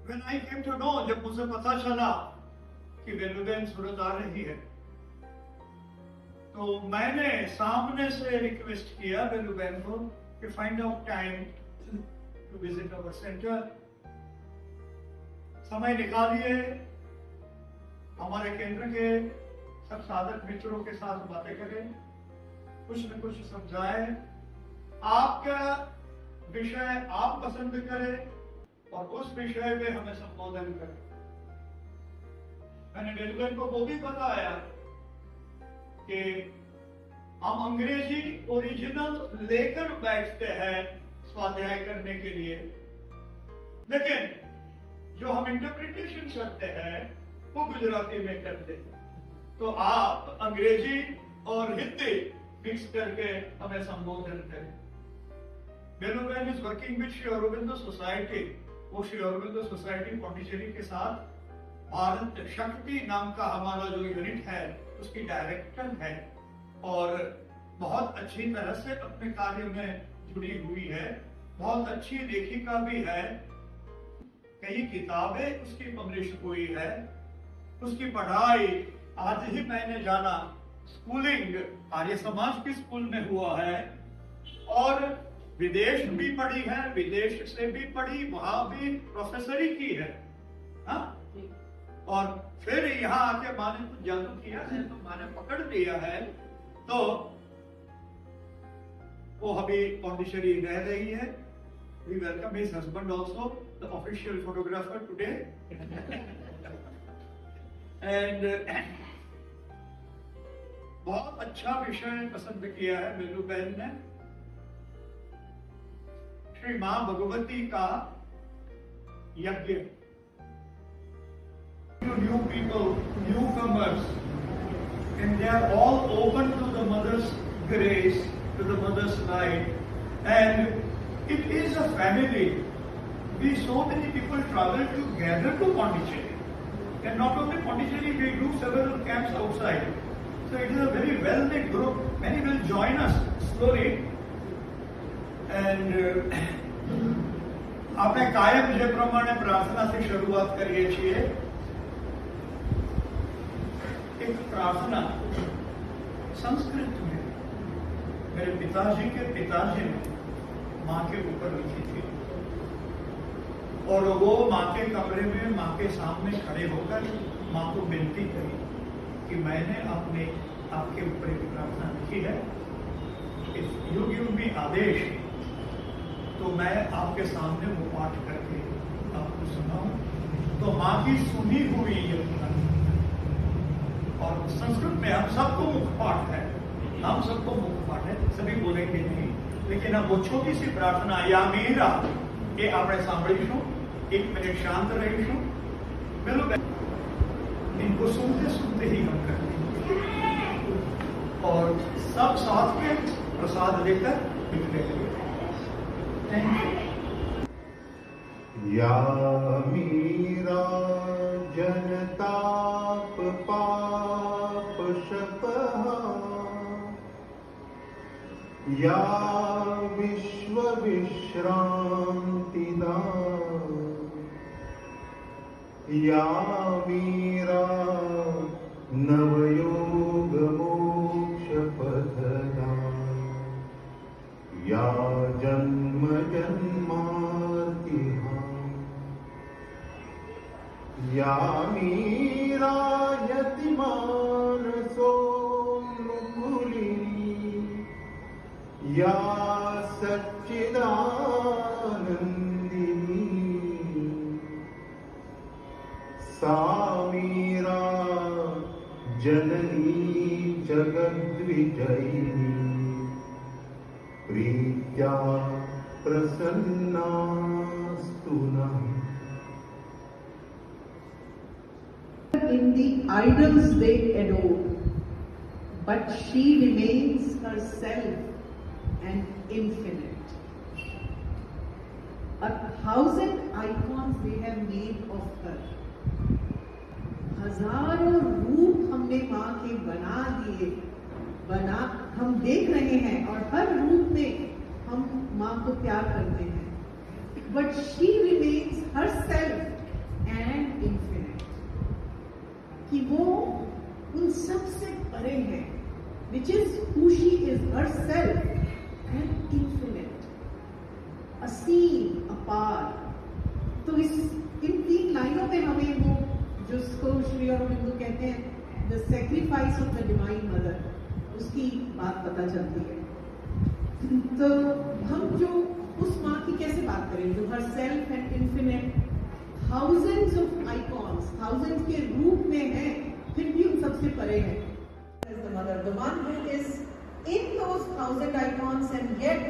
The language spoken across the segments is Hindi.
When I came to know, जब मुझे पता चला कि वेलुबेन सूरत आ रही है, तो मैंने सामने से रिक्वेस्ट किया वेलुबेन को कि find out time to visit our centre. समय निकालिए, हमारे केंद्र के सब साधक मित्रों के साथ बातें करें, कुछ न कुछ समझाएं, आपका विषय आप पसंद करें और उस विषय पे हमें संबोधन करें। मैंने वेलुबेन को वो भी बताया कि हम अंग्रेजी ओरिजिनल लेकर बैठते हैं स्वाध्याय करने के लिए, लेकिन जो हम इंटरप्रिटेशन करते हैं वो गुजराती में करते हैं। तो आप अंग्रेजी और हिंदी मिक्स करके हमें संबोधन करें। Veluben is working with Shri Aurobindo society. वो श्री अरबिंदो सोसाइटी पौंडीचेरी के साथ भारत शक्ति नाम का हमारा जो यूनिट है उसकी डायरेक्टर है और बहुत अच्छी तरह से अपने कार्य में जुड़ी हुई है। बहुत अच्छी लेखिका भी है, कई किताबें उसकी पब्लिश हुई है। उसकी पढ़ाई आज ही मैंने जाना स्कूलिंग आर्य समाज के स्कूल में हुआ है और विदेश भी पढ़ी है, विदेश से भी पढ़ी, वहां भी प्रोफेसरी की है। हाँ? और फिर यहाँ आके माँ ने कुछ जादू किया है तो माँ ने पकड़ लिया है, तो वो अभी पौंडीचेरी रह रही है। We welcome his husband also, the official photographer today. And बहुत अच्छा विषय पसंद किया है वेलुबेन ने। श्री मां भगवती का यज्ञ। New people, newcomers, and they are all open to the mother's grace, to the mother's light, and it is a family. We so many people travel together to Pondicherry, and not only Pondicherry, we do several camps outside. So it is a very well-knit group. Many will join us slowly. And આપણે કાયમ જે પ્રમાણે પ્રાર્થનાથી શરૂઆત કરીએ છીએ, एक प्रार्थना संस्कृत में मेरे पिताजी के पिताजी ने माँ के ऊपर लिखी थी और वो माँ के कमरे में माँ के सामने खड़े होकर माँ को विनती करी कि मैंने अपने आपके ऊपर एक प्रार्थना लिखी है, इफ यू गिव मी आदेश तो मैं आपके सामने वो पाठ करके आपको सुनाऊं। तो माँ की सुनी हुई ये और संस्कृत में हम सबको मुखपाठ है, हम सबको मुखपाठ है, सभी बोलेंगे नहीं, लेकिन अब वो छोटी सी प्रार्थना या मीरा ये आपने सांभळीशुं, 1 मिनट शांत रहीशुं। वेलुबेन इनको सुनते सुनते ही हम करेंगे और सब साथ में प्रसाद लेकर निकलेंगे। Thank you. या मीरा जनताप पाप शपहा, या विश्व विश्रांतिदा, या मीरा नवयोग मोक्ष पथदा, या जन्म जन्मार्तिहा, या मीरा यतिमान सोमुकुलिनी, या सच्चिदानंदिनी, सा मीरा जननी जगद्विजयिनी, प्रीत्या प्रसन्नास्तु नः। In the idols they adore, but she remains herself and infinite. 1,000 icons they have made of her. हजारों रूप हमने माँ के बना दिए, हम देख रहे हैं और हर रूप में हम माँ को प्यार करते हैं। But she remains herself वो उन सब से परे है, which is who she is herself and infinite, असीम, अपार। तो इस इन 3 लाइनों में हमें वो जिसको श्री अरविंदो कहते हैं the sacrifice of the divine mother, उसकी बात पता चलती है। तो हम जो उस माँ की कैसे बात करें जो her self and infinite, thousands of icons, thousands के रूप में है, फिर भी उन सबसे परे है। The mother, the one who is in those 1,000 icons and yet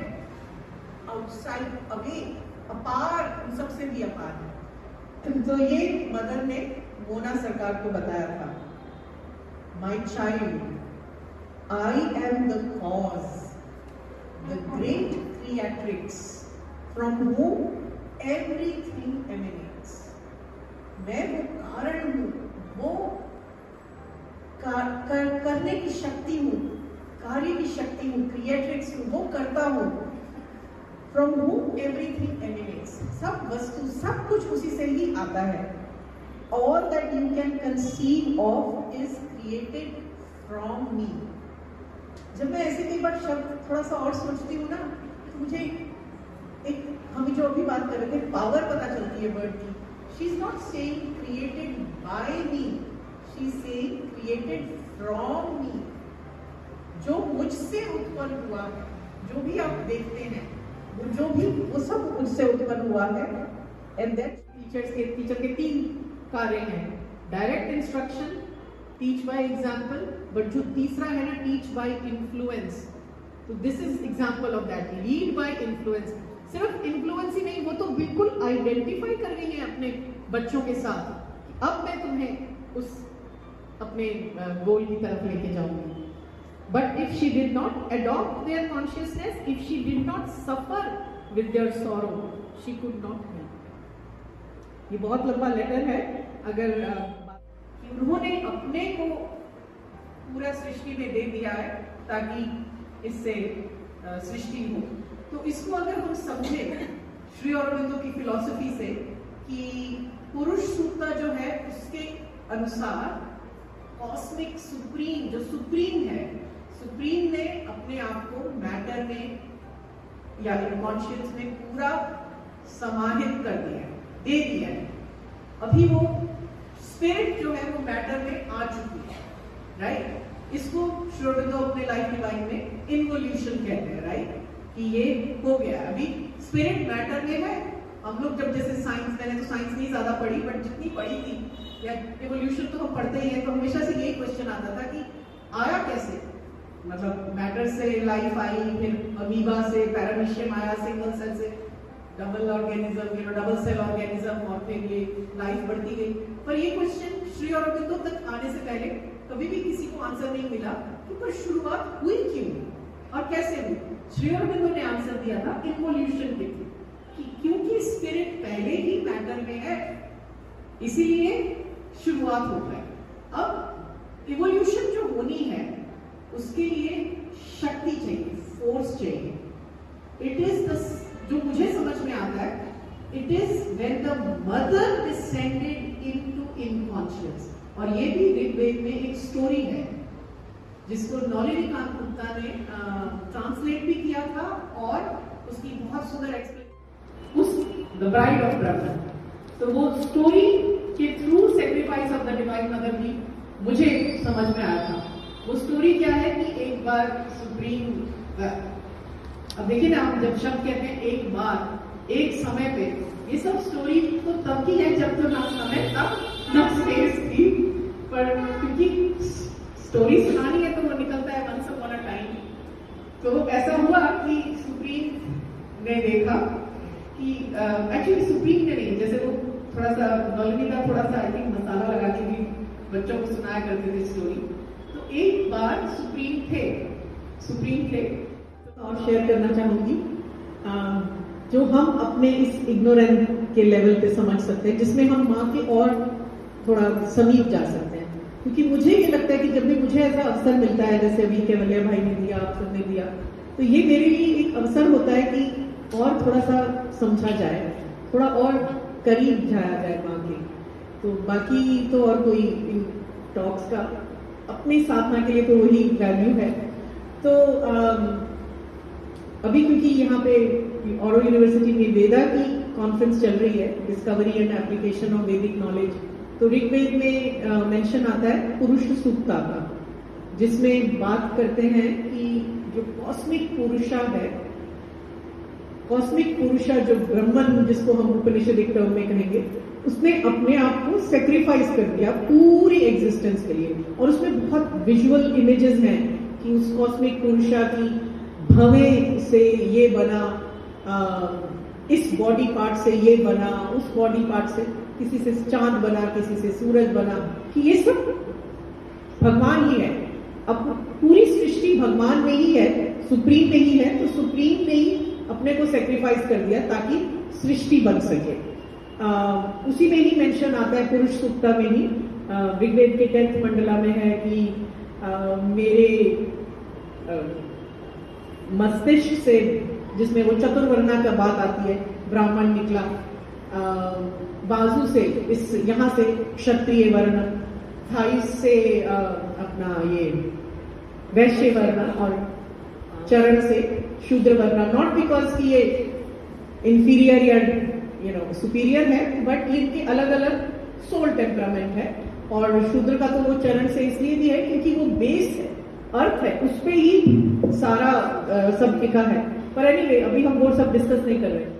outside, away, अपार, उन सबसे भी अपार है। तो ये मदर ने मोना सरकार को बताया था, My child, I am the cause, the great creatrix from whom everything emanates. मैं वो कारण हूँ, वो करने की शक्ति हूँ, कार्य की शक्ति हूँ, क्रिएट्रिक्स हूँ, वो करता हूँ। From whom everything emanates. सब वस्तु, सब कुछ उसी से ही आता है। All that you can conceive of is created from me. जब मैं ऐसे कई बार शब्द थोड़ा सा और सोचती हूँ ना, तो मुझे एक, हम जो अभी बात कर रहे थे, पावर पता चलती है वर्ड की। She is not saying created by me, she is saying created from me. जो मुझसे उत्पन्न हुआ है, जो भी आप देखते हैं, वो सब मुझसे उत्पन्न हुआ है। एंड दैट टीचर के 3 कार्य हैं, direct instruction, teach by example, but जो तीसरा है ना, टीच बाय इन्फ्लुएंस। तो this is example of that, lead by influence. सिर्फ इन्फ्लुएंस ही नहीं, वो तो बिल्कुल आइडेंटिफाई कर रही है अपने बच्चों के साथ, अब मैं तुम्हें उस अपने गोल की तरफ लेके जाऊंगी। But if she did not adopt their consciousness, if she did not suffer with their sorrow, she could not help. ये बहुत लंबा लेटर है, अगर कि उन्होंने अपने को पूरा सृष्टि में दे दिया है ताकि इससे सृष्टि हो। तो इसको अगर हम समझे श्री अरविंदो की फिलॉसफी से कि पुरुष सूत्र जो है उसके अनुसार कॉस्मिक सुप्रीम, जो सुप्रीम है, सुप्रीम ने अपने आप को मैटर में या इनकॉन्शियस में पूरा समाहित कर दिया, दे दिया है। अभी वो स्पिरिट जो है वो मैटर में आ चुकी है, राइट। इसको श्री अरविंदो अपने लाइफ डिवाइन में इन्वोल्यूशन कहते हैं, राइट, कि ये हो गया। अभी स्पिरिट मैटर में है। हम लोग जब जैसे साइंस, मैंने तो साइंस नहीं ज्यादा पढ़ी, बट जितनी पढ़ी थी या इवोल्यूशन तो हम पढ़ते ही हैं, तो हमेशा से यही क्वेश्चन आता था कि आया कैसे, मतलब मैटर से लाइफ आई, फिर अमीबा से पैरामीशियम आया, सिंगल सेल से double organism, double cell organism, और फिर ये लाइफ बढ़ती गई। पर ये क्वेश्चन श्री अरविंदो तक आने से पहले कभी भी किसी को आंसर नहीं मिला कि पर शुरुआत हुई क्यों और कैसे हुई। श्री अरविंदो ने आंसर दिया था इवोल्यूशन के थ्रू, कि क्योंकि स्पिरिट पहले ही मैटर में है, इसीलिए शुरुआत हो गई। अब इवोल्यूशन जो होनी है उसके लिए शक्ति चाहिए, फोर्स चाहिए। इट इज द, जो मुझे समझ में आता है, it is when the mother descended into unconscious. और ये भी ऋग्वेद में एक स्टोरी है जिसको नलिनीकांत गुप्ता ने ट्रांसलेट भी किया था, और उसकी बहुत सुंदर एक्सप्लेन, उस द ब्राइड ऑफ ब्रह्मा। तो वो स्टोरी के through sacrifice of the divine mother भी मुझे समझ में आया था। वो स्टोरी क्या है कि एक बार सुप्रीम, अब देखिए ना, हम जब शब्द कहते हैं एक बार, एक समय पे, ये सब स्टोरी तो तब की है जब तो ना समय था ना स्पेस थी, पर क्योंकि स्टोरी सुनानी है तो वो निकलता है वंस अपॉन अ टाइम। तो ऐसा हुआ कि सुप्रीम ने देखा कि एक्चुअली सुप्रीम ने नहीं, जैसे वो थोड़ा सा नलिनी का थोड़ा सा आई थिंक मसाला लगा के भी बच्चों को सुनाया करते थे स्टोरी। तो एक बार सुप्रीम थे और शेयर करना चाहूंगी जो हम अपने इस इग्नोरेंस के लेवल पे समझ सकते हैं, जिसमें हम माँ के और थोड़ा समीप जा सकते हैं। क्योंकि मुझे ये लगता है कि जब भी मुझे ऐसा अवसर मिलता है, जैसे अभी केवलिया भाई ने दिया, आप सबने दिया, तो ये मेरे लिए एक अवसर होता है कि और थोड़ा सा समझा जाए, थोड़ा और करीब जाया जाए माँ के। तो बाकी तो और कोई टॉक्स का। अपनी साधना के लिए तो वही वैल्यू है। तो अभी क्योंकि यहाँ पे ऑरो यूनिवर्सिटी में वेदा की कॉन्फ्रेंस चल रही है, डिस्कवरी एंड एप्लीकेशन ऑफ वैदिक नॉलेज, तो ऋग्वेद में मेंशन आता है पुरुष सूक्ता का, जिसमें बात करते हैं कि जो कॉस्मिक पुरुषा है, कॉस्मिक पुरुषा जो ब्रह्मन जिसको हम उपनिषदिक टर्म में कहेंगे, उसने अपने आप को सेक्रीफाइस कर दिया पूरी एग्जिस्टेंस के लिए। और उसमें बहुत विजुअल इमेजेस हैं कि उस कॉस्मिक पुरुषा की भवे से ये बना, इस बॉडी पार्ट से ये बना, उस बॉडी पार्ट से किसी से चांद बना, किसी से सूरज बना, कि ये सब भगवान ही है। अब पूरी सृष्टि भगवान में ही है, सुप्रीम में ही है, तो सुप्रीम ने ही अपने को सेक्रीफाइस कर दिया ताकि सृष्टि बन सके। उसी में ही मेंशन आता है पुरुष सूक्ता में ही, ऋग्वेद के 10th मंडला में है कि मेरे मस्तिष्क से, जिसमें वो चतुर्वर्णा का बात आती है, ब्राह्मण निकला, बाजू से इस यहाँ से क्षत्रिय वर्ण, थाई से अपना ये वैश्य वर्ण, और चरण से शूद्र वर्ण। नॉट बिकॉज कि ये इंफीरियर या सुपीरियर है, बट इनके अलग अलग सोल टेम्परामेंट है। और शूद्र का तो वो चरण से इसलिए भी है क्योंकि वो बेस है, अर्थ है, उस पे ही सारा सब टिका है। पर एनीवे, अभी हम वो सब डिस्कस नहीं कर रहे हैं।